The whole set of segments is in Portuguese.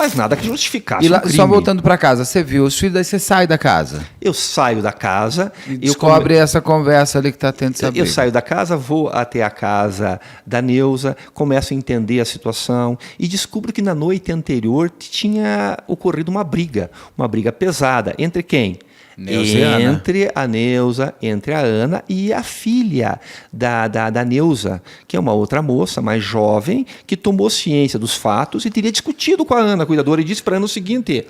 mas nada que justificasse E lá, um crime. só voltando para casa, você viu os filhos, daí você sai da casa. Eu saio da casa... E descobre essa conversa ali que está tendo essa briga. Eu saio da casa, vou até a casa da Neuza, começo a entender a situação e descubro que na noite anterior tinha ocorrido uma briga pesada. Entre quem? Neuza e Ana. Entre a Neuza, entre a Ana e a filha da Neuza, que é uma outra moça mais jovem, que tomou ciência dos fatos e teria discutido com a Ana, a cuidadora, e disse para a Ana o seguinte: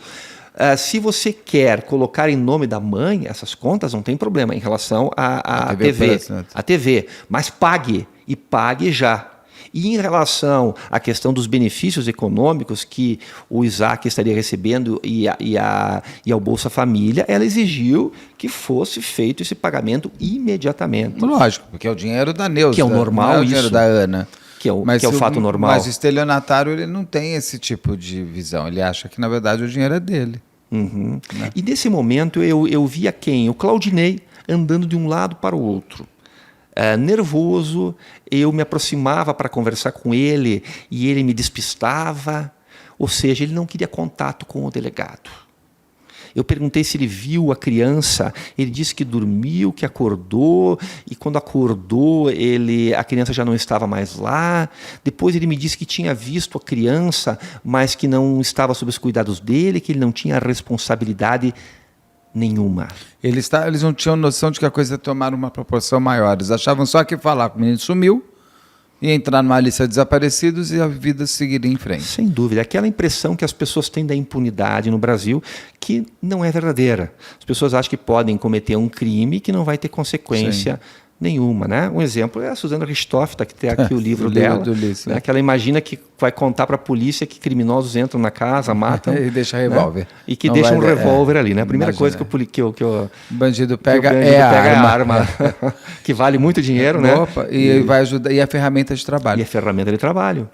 se você quer colocar em nome da mãe essas contas, não tem problema em relação à TV, Plus, né? a TV, mas pague, e pague já. E em relação à questão dos benefícios econômicos que o Isaac estaria recebendo e ao Bolsa Família, ela exigiu que fosse feito esse pagamento imediatamente. Lógico, porque é o dinheiro da Neuza. Que é o normal, não é o isso. dinheiro da Ana. Que é o fato normal. Mas o estelionatário ele não tem esse tipo de visão. Ele acha que, na verdade, o dinheiro é dele. Uhum. Né? E nesse momento eu via quem? O Claudinei andando de um lado para o outro. Nervoso, eu me aproximava para conversar com ele e ele me despistava, ou seja, ele não queria contato com o delegado. Eu perguntei se ele viu a criança, ele disse que dormiu, que acordou, e quando acordou a criança já não estava mais lá. Depois ele me disse que tinha visto a criança, mas que não estava sob os cuidados dele, que ele não tinha responsabilidade nenhuma. Eles não tinham noção de que a coisa ia tomar uma proporção maior. Eles achavam só que falar que o menino sumiu, ia entrar numa lista de desaparecidos e a vida seguiria em frente. Sem dúvida. Aquela impressão que as pessoas têm da impunidade no Brasil, que não é verdadeira. As pessoas acham que podem cometer um crime que não vai ter consequência nenhuma, né? Um exemplo é a Suzana Richthofen, que tem aqui o livro dela, do Ulisses, né? Que ela imagina que vai contar para a polícia que criminosos entram na casa, matam... E deixa revólver. Né? E que não deixa um vai, revólver ali, né? A primeira imagina. coisa que o bandido que pega o bandido é pega a arma. Que vale muito dinheiro, né? Opa, e vai ajudar, e a ferramenta de trabalho. E a ferramenta de trabalho.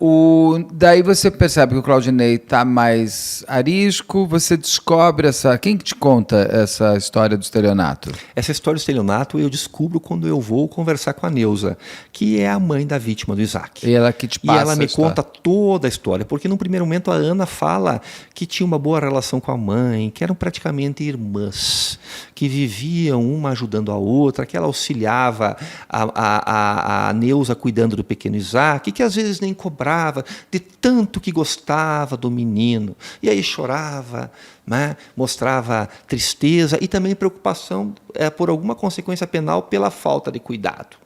Daí você percebe que o Claudinei está mais arisco, você descobre quem que te conta essa história do estelionato? Essa história do estelionato eu descubro quando eu vou conversar com a Neuza, que é a mãe da vítima do Isaac. E ela que te passa E ela me conta toda a história, porque no primeiro momento a Ana fala que tinha uma boa relação com a mãe, que eram praticamente irmãs, que viviam uma ajudando a outra, que ela auxiliava a Neuza cuidando do pequeno Isaac, que às vezes nem cobrava, de tanto que gostava do menino. E aí chorava, né? Mostrava tristeza e também preocupação por alguma consequência penal pela falta de cuidado.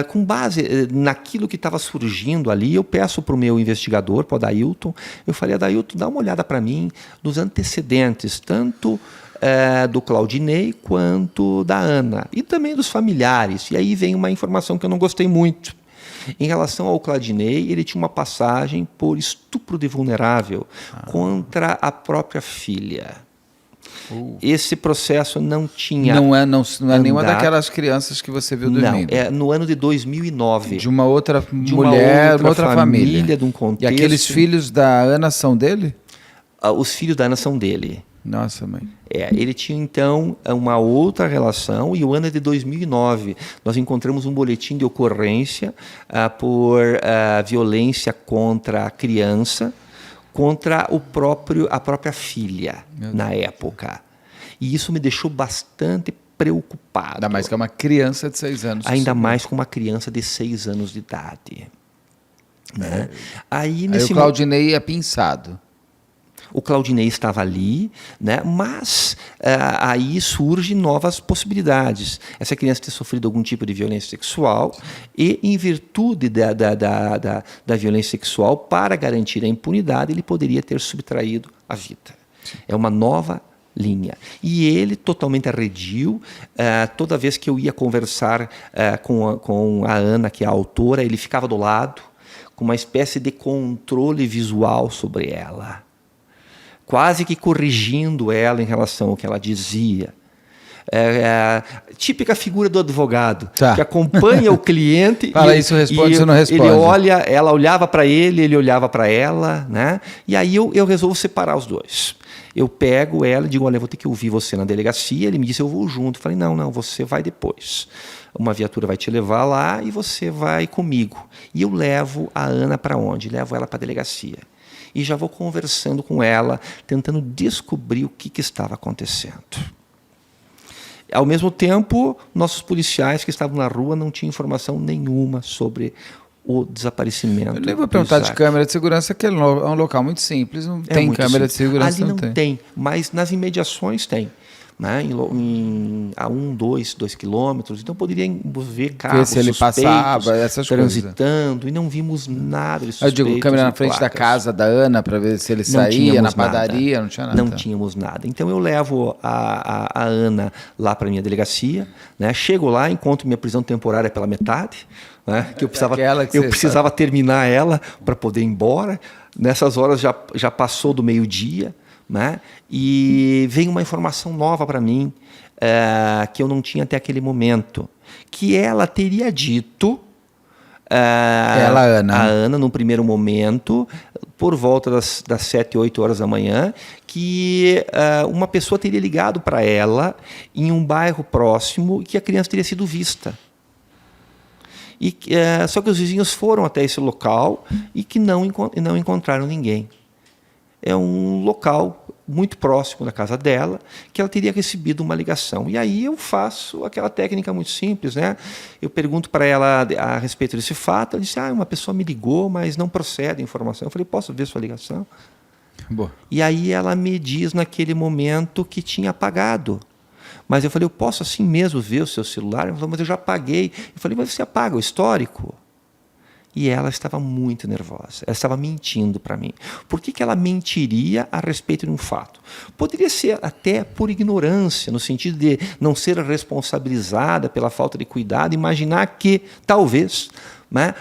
Com base naquilo que estava surgindo ali, eu peço para o meu investigador, para o Adailton, eu falei: Adailton, dá uma olhada para mim nos antecedentes, tanto do Claudinei quanto da Ana, e também dos familiares. E aí vem uma informação que eu não gostei muito. Em relação ao Claudinei, ele tinha uma passagem por estupro de vulnerável contra a própria filha. Esse processo não tinha... Não é nenhuma daquelas crianças que você viu dormindo. Não, é no ano de 2009. De uma outra mulher, uma outra família. De um contexto... E aqueles filhos da Ana são dele? Os filhos da Ana são dele. Nossa, mãe. Ele tinha, então, uma outra relação, e o ano é de 2009. Nós encontramos um boletim de ocorrência por violência contra a criança, contra a própria filha, na época. E isso me deixou bastante preocupado. Ainda mais que é uma criança de 6 anos. Ainda mais com uma criança de 6 anos de idade. Né? Aí o Claudinei é pinçado. O Claudinei estava ali, né? Mas aí surgem novas possibilidades. Essa criança ter sofrido algum tipo de violência sexual e, em virtude da violência sexual, para garantir a impunidade, ele poderia ter subtraído a vida. É uma nova linha. E ele totalmente arredio. Toda vez que eu ia conversar com a Ana, que é a autora, ele ficava do lado, com uma espécie de controle visual sobre ela, quase que corrigindo ela em relação ao que ela dizia. Típica figura do advogado, que acompanha o cliente. Fala isso, responde, você não responde. Ela olhava para ele, ele olhava para ela, né? E aí eu resolvo separar os dois. Eu pego ela e digo: olha, eu vou ter que ouvir você na delegacia. Ele me disse: eu vou junto. Eu falei: não, você vai depois. Uma viatura vai te levar lá e você vai comigo. E eu levo a Ana para onde? Levo ela para a delegacia. e já vou conversando com ela, tentando descobrir o que estava acontecendo. Ao mesmo tempo, nossos policiais que estavam na rua não tinham informação nenhuma sobre o desaparecimento. Eu nem vou perguntar de câmera de segurança, que é um local muito simples, não tem câmera de segurança. Ali não tem, mas nas imediações tem. Né? A 2 quilômetros, então poderia ver carros se ele passava, essas transitando, coisas. E não vimos nada de suspeitos. Eu digo, câmera na frente da casa da Ana para ver se ele saía, na padaria, não tinha nada. Não tínhamos nada. Então eu levo a Ana lá para a minha delegacia, né? Chego lá, encontro minha prisão temporária pela metade, né? Que eu precisava terminar ela para poder ir embora. Nessas horas já passou do meio-dia. Né? E veio uma informação nova para mim, que eu não tinha até aquele momento, que ela teria dito, a Ana, no primeiro momento, por volta das 7, 8 horas da manhã, que uma pessoa teria ligado para ela em um bairro próximo e que a criança teria sido vista. Só que os vizinhos foram até esse local e que não encontraram ninguém. É um local muito próximo da casa dela, que ela teria recebido uma ligação. E aí eu faço aquela técnica muito simples, né? Eu pergunto para ela a respeito desse fato, ela disse, uma pessoa me ligou, mas não procede a informação. Eu falei, posso ver sua ligação? Boa. E aí ela me diz naquele momento que tinha apagado. Mas eu falei, eu posso assim mesmo ver o seu celular? Ela falou, mas eu já apaguei. Eu falei, mas você apaga o histórico? E ela estava muito nervosa, ela estava mentindo para mim. Por que ela mentiria a respeito de um fato? Poderia ser até por ignorância, no sentido de não ser responsabilizada pela falta de cuidado, imaginar que, talvez, né,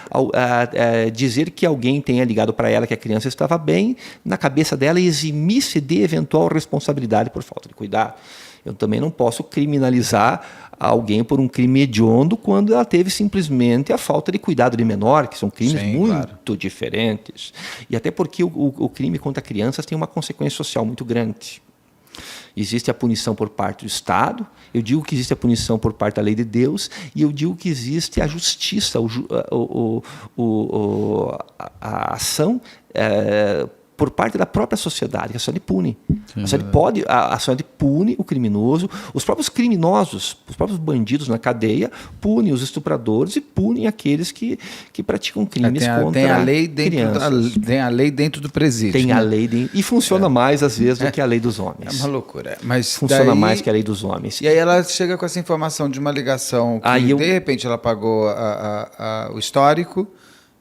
dizer que alguém tenha ligado para ela que a criança estava bem, na cabeça dela eximir-se de eventual responsabilidade por falta de cuidado. Eu também não posso criminalizar alguém por um crime hediondo quando ela teve simplesmente a falta de cuidado de menor, que são crimes muito diferentes. E até porque o crime contra crianças tem uma consequência social muito grande. Existe a punição por parte do Estado, eu digo que existe a punição por parte da lei de Deus, e eu digo que existe a justiça, a ação por parte da própria sociedade, que a sociedade pune. A sociedade pune o criminoso, os próprios criminosos, os próprios bandidos na cadeia, punem os estupradores e punem aqueles que praticam crimes contra tem a lei dentro crianças. Tem a lei dentro do presídio. Tem a lei e funciona mais, às vezes, do que a lei dos homens. É uma loucura. Mas funciona mais que a lei dos homens. E aí ela chega com essa informação de uma ligação que, de repente, ela pagou o histórico.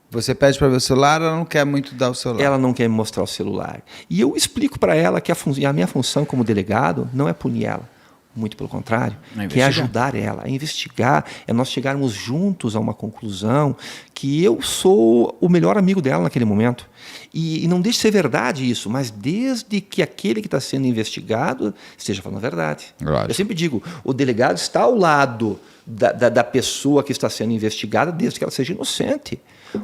Você pede para ver o celular, ela não quer muito dar o celular. Ela não quer me mostrar o celular. E eu explico para ela que a minha função como delegado não é punir ela. Muito pelo contrário, que é ajudar ela a investigar, é nós chegarmos juntos a uma conclusão que eu sou o melhor amigo dela naquele momento. E não deixe de ser verdade isso, mas desde que aquele que está sendo investigado esteja falando a verdade. Claro. Eu sempre digo, o delegado está ao lado da pessoa que está sendo investigada desde que ela seja inocente.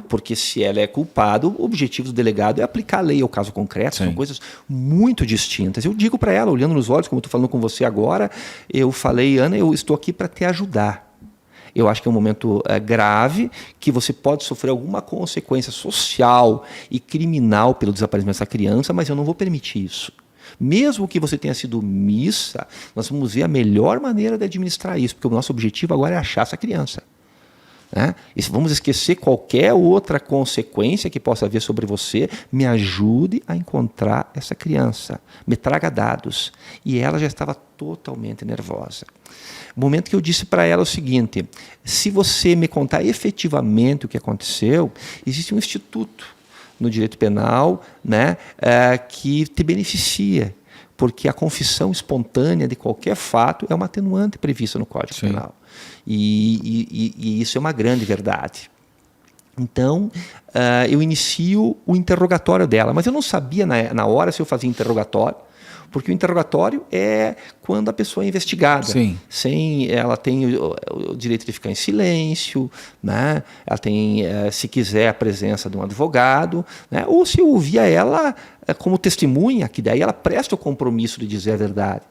Porque se ela é culpada, o objetivo do delegado é aplicar a lei ao caso concreto. Sim. São coisas muito distintas. Eu digo para ela, olhando nos olhos, como eu estou falando com você agora, eu falei, Ana, eu estou aqui para te ajudar. Eu acho que é um momento grave, que você pode sofrer alguma consequência social e criminal pelo desaparecimento dessa criança, mas eu não vou permitir isso. Mesmo que você tenha sido omissa, nós vamos ver a melhor maneira de administrar isso, porque o nosso objetivo agora é achar essa criança. Né? E vamos esquecer qualquer outra consequência que possa haver sobre você. Me ajude a encontrar essa criança. Me traga dados. E ela já estava totalmente nervosa. O momento que eu disse para ela o seguinte: se você me contar efetivamente o que aconteceu, existe um instituto no direito penal, né, que te beneficia. Porque a confissão espontânea de qualquer fato é uma atenuante prevista no Código Penal. E isso é uma grande verdade. Então, eu inicio o interrogatório dela, mas eu não sabia na hora se eu fazia interrogatório, porque o interrogatório é quando a pessoa é investigada. Sim. Ela tem o direito de ficar em silêncio, né? Ela tem, se quiser, a presença de um advogado, né? Ou se eu ouvia ela como testemunha, que daí ela presta o compromisso de dizer a verdade.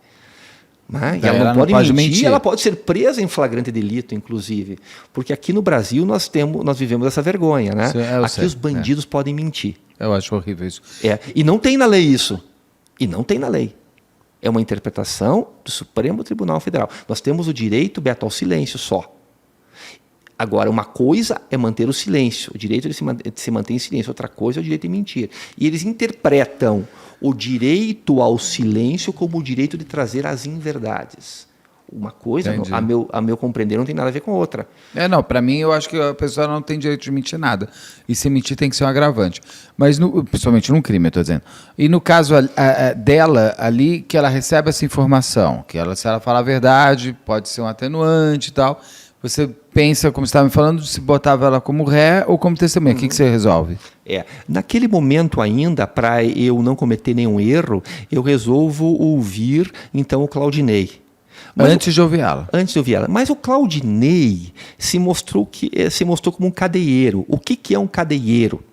Né? E Daí ela não pode mentir. Ela pode ser presa em flagrante delito, inclusive. Porque aqui no Brasil nós vivemos essa vergonha. Né? Aqui sei, os bandidos podem mentir. Eu acho horrível isso. E não tem na lei isso. E não tem na lei. É uma interpretação do Supremo Tribunal Federal. Nós temos o direito, Beto, ao silêncio só. Agora, uma coisa é manter o silêncio, o direito de se manter em silêncio, outra coisa é o direito de mentir. E eles interpretam o direito ao silêncio como o direito de trazer as inverdades. Uma coisa, a meu compreender, não tem nada a ver com a outra. Não, para mim, eu acho que a pessoa não tem direito de mentir nada. E se mentir tem que ser um agravante. Mas, principalmente num crime, eu estou dizendo. E no caso dela, ali, que ela recebe essa informação, que se ela falar a verdade, pode ser um atenuante e tal. Você pensa, como você estava me falando, se botava ela como ré ou como testemunha. O que você resolve? Naquele momento ainda, para eu não cometer nenhum erro, eu resolvo ouvir, então, o Claudinei. Antes de ouvir ela. Antes de ouvir ela. Mas o Claudinei se mostrou como um cadeieiro. O que é um cadeieiro?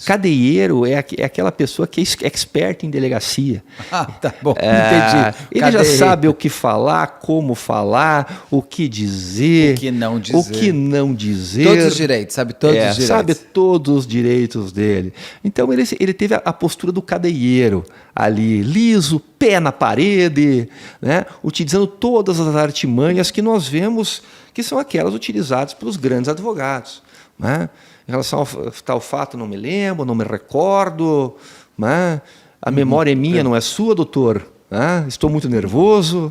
Cadeieiro é aquela pessoa que é experta em delegacia. Tá bom, entendi. Ele já sabe o que falar, como falar, o que dizer. O que não dizer. O que não dizer. Todos os direitos, sabe todos os direitos. Sabe todos os direitos dele. Então ele teve a postura do cadeieiro ali, liso, pé na parede, né? Utilizando todas as artimanhas que nós vemos que são aquelas utilizadas pelos grandes advogados, né? Em relação ao tal fato, não me lembro, não me recordo. Né? A memória é minha, não é sua, doutor. Né? Estou muito nervoso.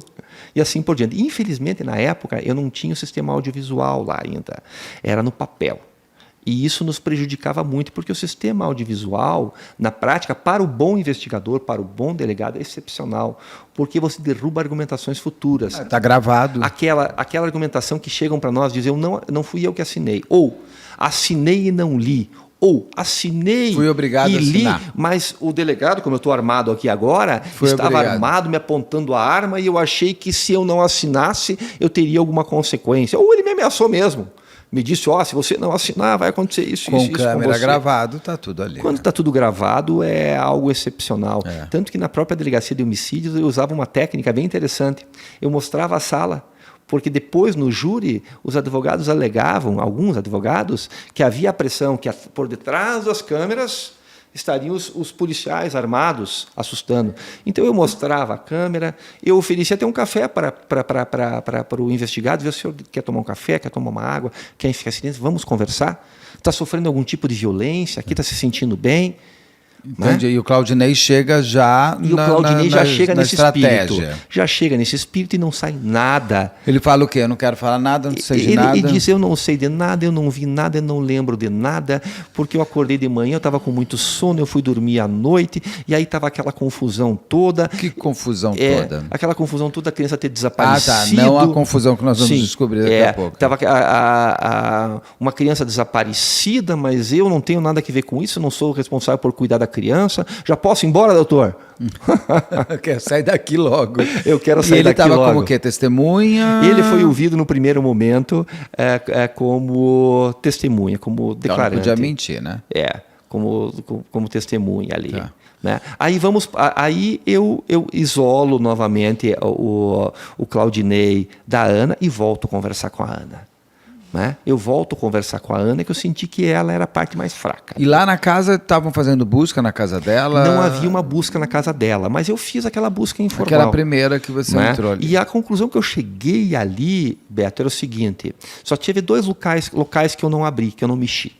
E assim por diante. Infelizmente, na época, eu não tinha o sistema audiovisual lá ainda. Era no papel. E isso nos prejudicava muito, porque o sistema audiovisual, na prática, para o bom investigador, para o bom delegado, é excepcional. Porque você derruba argumentações futuras. Está gravado. Aquela argumentação que chegam para nós, dizem, não fui eu que assinei. Ou, assinei e não li. Ou, assinei fui obrigado e a assinar. li, mas o delegado, como eu estou armado aqui agora, estava armado, me apontando a arma, e eu achei que se eu não assinasse, eu teria alguma consequência. Ou ele me ameaçou mesmo. Me disse, se você não assinar, vai acontecer isso, isso, com câmera gravado, está tudo ali. Quando está tudo gravado, é algo excepcional. Tanto que na própria delegacia de homicídios eu usava uma técnica bem interessante. Eu mostrava a sala, porque depois no júri os advogados alegavam, alguns advogados, que havia a pressão, que por detrás das câmeras estariam os policiais armados assustando. Então eu mostrava a câmera, eu oferecia até um café para o investigado, ver se o senhor quer tomar um café, quer tomar uma água, quer ficar silêncio, vamos conversar? Está sofrendo algum tipo de violência, aqui está se sentindo bem? Entendi. Né? E o Claudinei chega já o Claudinei já chega nesse estratégia. Espírito. Já chega nesse espírito e não sai nada. Ele fala o quê? Eu não quero falar nada, não sei de nada. Ele diz, eu não sei de nada, eu não vi nada, eu não lembro de nada, porque eu acordei de manhã, eu estava com muito sono, eu fui dormir à noite, e aí estava aquela confusão toda. Que confusão toda? Aquela confusão toda, a criança ter desaparecido. Não a confusão que nós vamos descobrir daqui a pouco. Estava uma criança desaparecida, mas eu não tenho nada a ver com isso, eu não sou o responsável por cuidar da criança. Já posso ir embora, doutor? Eu quero sair daqui logo. Eu quero sair daqui logo. Ele estava como o quê? Testemunha? Ele foi ouvido no primeiro como testemunha, como declarante. Não podia mentir, né? Como testemunha ali. Tá. Né? Aí eu isolo novamente o Claudinei da Ana e volto a conversar com a Ana. Né? Eu volto a conversar com a Ana, que eu senti que ela era a parte mais fraca. E lá na casa, estavam fazendo busca na casa dela? Não havia uma busca na casa dela, mas eu fiz aquela busca informal. Aquela primeira que você entrou ali. E a conclusão que eu cheguei ali, Beto, era o seguinte, só tive 2 locais que eu não abri, que eu não mexi.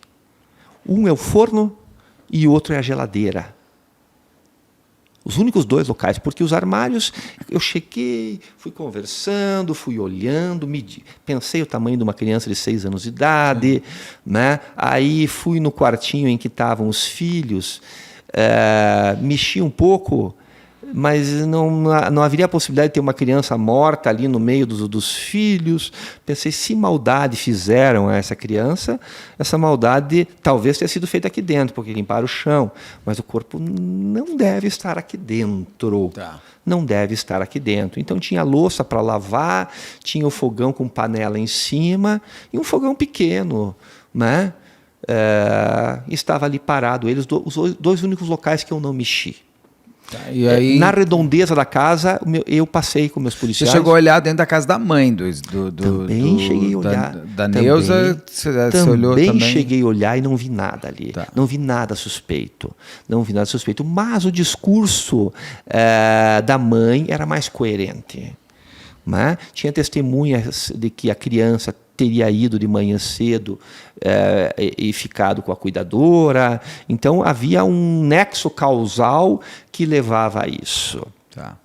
Um é o forno e o outro é a geladeira. Os únicos 2 locais, porque os armários, eu cheguei, fui conversando, fui olhando, pensei o tamanho de uma criança de 6 anos de idade, né? Aí fui no quartinho em que estavam os filhos, mexi um pouco, mas não haveria a possibilidade de ter uma criança morta ali no meio dos filhos. Pensei, se maldade fizeram a essa criança, essa maldade talvez tenha sido feita aqui dentro, porque limparam o chão, mas o corpo não deve estar aqui dentro. Tá. Não deve estar aqui dentro. Então tinha louça para lavar, tinha o fogão com panela em cima e um fogão pequeno, né? Estava ali parado. Os 2 únicos locais que eu não mexi. E aí, Na redondeza da casa, eu passei com meus você policiais. chegou a olhar dentro da casa da mãe Também cheguei a olhar. da Neuza, você olhou Também também? cheguei a olhar e não vi nada ali. Tá. Não vi nada suspeito. Não vi nada suspeito. Mas o discurso da mãe era mais coerente. Né? Tinha testemunhas de que a criança teria ido de manhã cedo e ficado com a cuidadora. Então, havia um nexo causal que levava a isso. Tá.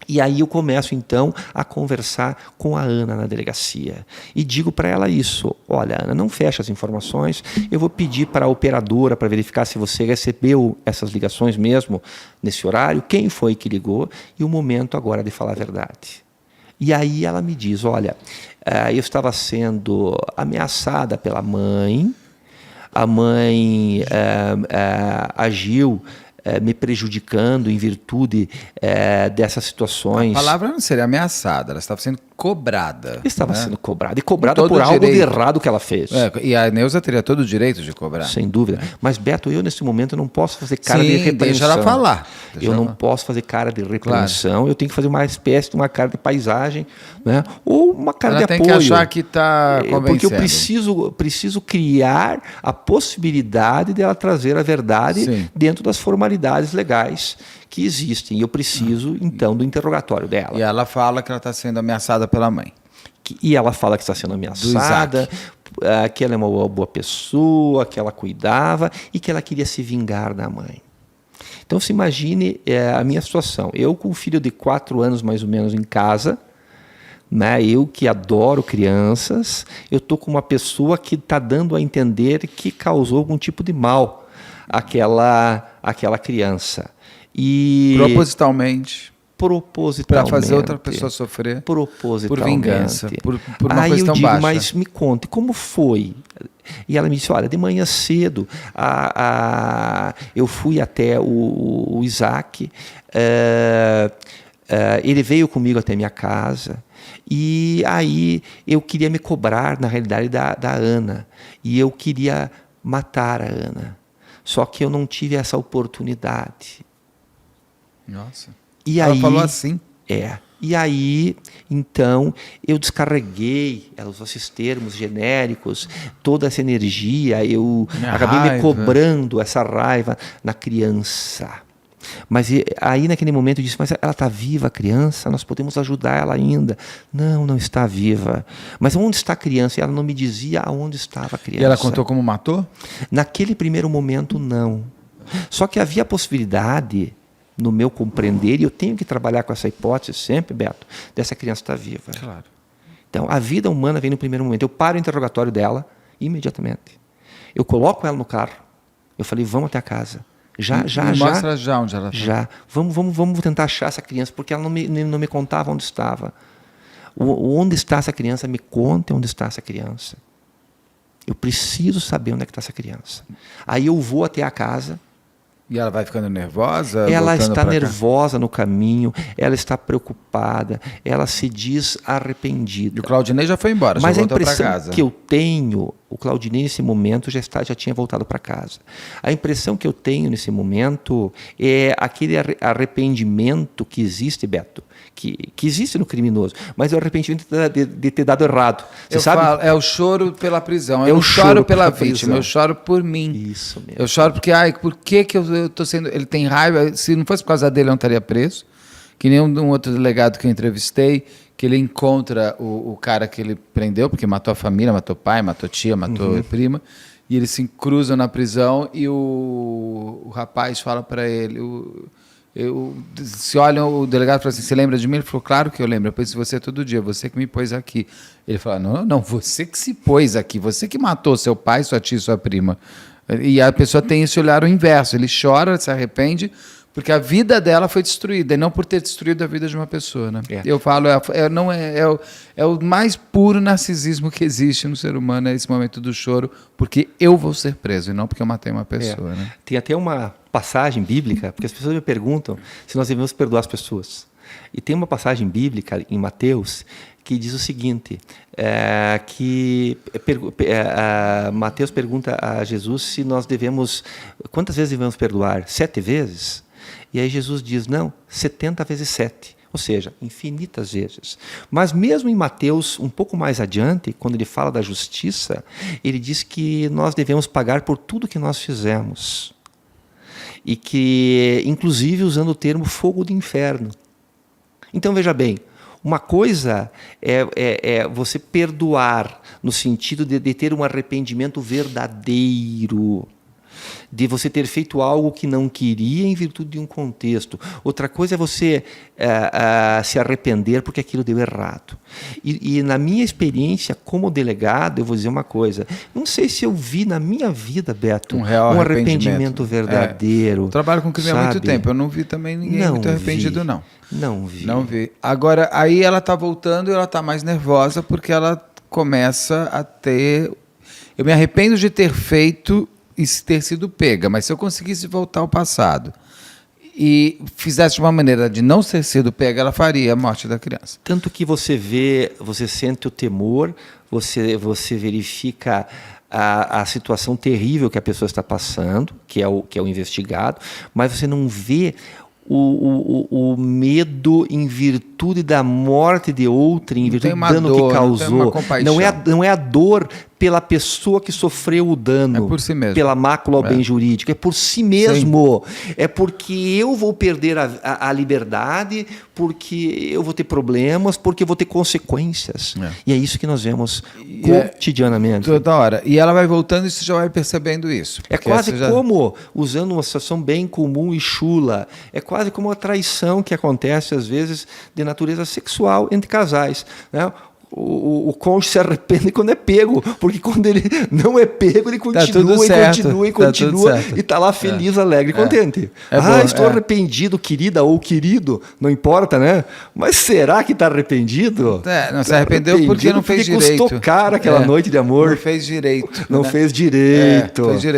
E aí eu começo, então, a conversar com a Ana na delegacia. E digo para ela isso: olha, Ana, não fecha as informações, eu vou pedir para a operadora para verificar se você recebeu essas ligações mesmo nesse horário, quem foi que ligou e o momento agora de falar a verdade. E aí ela me diz: olha, eu estava sendo ameaçada pela mãe, a mãe agiu me prejudicando em virtude dessas situações. A palavra não seria ameaçada, ela estava sendo cobrada. Estava né? sendo cobrada, e cobrada Com todo por algo de direito. errado que ela fez. E a Neuza teria todo o direito de cobrar. Sem dúvida. Mas, Beto, eu nesse momento não posso fazer cara Sim, de repreensão. deixa ela falar. Eu não posso fazer cara de repreensão, eu tenho que fazer uma espécie de uma cara de paisagem, né? Ou uma cara Ela de tem apoio. que achar que está convencendo. Porque eu preciso criar a possibilidade dela trazer a verdade Sim. dentro das formalidades legais que existem. E eu preciso, então, do interrogatório dela. E ela fala que ela está sendo ameaçada pela mãe. E ela fala que está sendo ameaçada, que ela é uma boa pessoa, que ela cuidava e que ela queria se vingar da mãe. Então, se imagine a minha situação. Eu com um filho de 4 anos, mais ou menos, em casa, né? Eu que adoro crianças, eu estou com uma pessoa que está dando a entender que causou algum tipo de mal àquela criança. E Propositalmente. Para fazer outra pessoa sofrer. Propositalmente. Por vingança. Por uma Aí questão eu digo, baixa. mas me conte, como foi? E ela me disse: olha, de manhã cedo eu fui até o Isaac, ele veio comigo até minha casa, e aí eu queria me cobrar, na realidade, da Ana, e eu queria matar a Ana, só que eu não tive essa oportunidade. Nossa. E Ela aí, falou assim. E aí, então, eu descarreguei, ela usou esses termos genéricos, toda essa energia, eu acabei me cobrando essa raiva na criança. Mas aí, naquele momento, eu disse: mas ela está viva, a criança? Nós podemos ajudar ela ainda. Não, não está viva. Mas onde está a criança? E ela não me dizia aonde estava a criança. E ela contou como matou? Naquele primeiro momento, não. Só que havia a possibilidade, no meu compreender, e eu tenho que trabalhar com essa hipótese sempre, Beto, dessa criança estar viva. Claro. Então, a vida humana vem no primeiro momento. Eu paro o interrogatório dela imediatamente. Eu coloco ela no carro. Eu falei: vamos até a casa. Mostra já onde ela está. Já. Vamos tentar achar essa criança, porque ela não me contava onde estava. Onde está essa criança? Me conte onde está essa criança. Eu preciso saber onde é que está essa criança. Aí eu vou até a casa. E ela vai ficando nervosa? Ela voltando está pra cá? nervosa no caminho, ela está preocupada, ela se diz arrependida. E o Claudinei já foi embora, Mas já a voltou para impressão casa. que eu tenho, o Claudinei nesse momento já tinha voltado para casa. A impressão que eu tenho nesse momento é aquele arrependimento que existe, Beto, que existe no criminoso, mas é o arrependimento de ter dado errado. Você sabe? Falo, é o choro pela prisão. É Eu o não choro choro pela pela vítima, prisão. eu choro por mim. Isso mesmo. Eu choro porque, por que eu tô sendo... Ele tem raiva, se não fosse por causa dele eu não estaria preso. Que nem um outro delegado que eu entrevistei, que ele encontra o cara que ele prendeu, porque matou a família, matou pai, matou tia, matou prima, e eles se cruzam na prisão e o rapaz fala para ele... se olham, o delegado fala assim: você lembra de mim? Ele falou: claro que eu lembro, eu penso em você todo dia, você que me pôs aqui. Ele falou: não, você que se pôs aqui, você que matou seu pai, sua tia e sua prima. E a pessoa tem esse olhar o inverso, ele chora, se arrepende, porque a vida dela foi destruída, e não por ter destruído a vida de uma pessoa. Né? Eu falo, é o mais puro narcisismo que existe no ser humano, é esse momento do choro, porque eu vou ser preso, e não porque eu matei uma pessoa. Né? Tem até uma passagem bíblica, porque as pessoas me perguntam se nós devemos perdoar as pessoas. E tem uma passagem bíblica em Mateus que diz o seguinte, Mateus pergunta a Jesus se nós devemos, quantas vezes devemos perdoar? 7 vezes? E aí Jesus diz, não, 70 vezes 7. Ou seja, infinitas vezes. Mas mesmo em Mateus, um pouco mais adiante, quando ele fala da justiça, ele diz que nós devemos pagar por tudo que nós fizemos. E que, inclusive, usando o termo fogo do inferno. Então, veja bem, uma coisa é você perdoar, no sentido de ter um arrependimento verdadeiro, de você ter feito algo que não queria em virtude de um contexto. Outra coisa é você se arrepender porque aquilo deu errado. E na minha experiência como delegado, eu vou dizer uma coisa, não sei se eu vi na minha vida, Beto, um real arrependimento verdadeiro. Eu trabalho com crime há muito tempo, eu não vi também ninguém muito arrependido, não. Não vi. Não vi. Agora, aí ela está voltando e ela está mais nervosa porque ela começa a ter... Eu me arrependo de ter feito e ter sido pega, mas se eu conseguisse voltar ao passado e fizesse de uma maneira de não ter sido pega, ela faria a morte da criança. Tanto que você vê, você sente o temor, você verifica a situação terrível que a pessoa está passando, que é o investigado, mas você não vê o medo em virtude da morte de outrem, em virtude do dano que causou. Não é a dor pela pessoa que sofreu o dano, é por si mesmo. Pela mácula ao bem jurídico, é por si mesmo. Sim. É porque eu vou perder a liberdade, porque eu vou ter problemas, porque eu vou ter consequências. E é isso que nós vemos cotidianamente. Toda hora. E ela vai voltando e você já vai percebendo isso. É quase como, usando uma situação bem comum e chula, é quase como a traição que acontece às vezes de natureza sexual entre casais, né? O cônjuge se arrepende quando é pego, porque quando ele não é pego, ele continua e continua e está lá feliz, alegre, contente. Estou arrependido, querida ou querido, não importa, né? Mas será que está arrependido? Não se arrependeu porque não fez direito. Custou caro aquela noite de amor. Não fez direito. Não fez direito. Fez direito.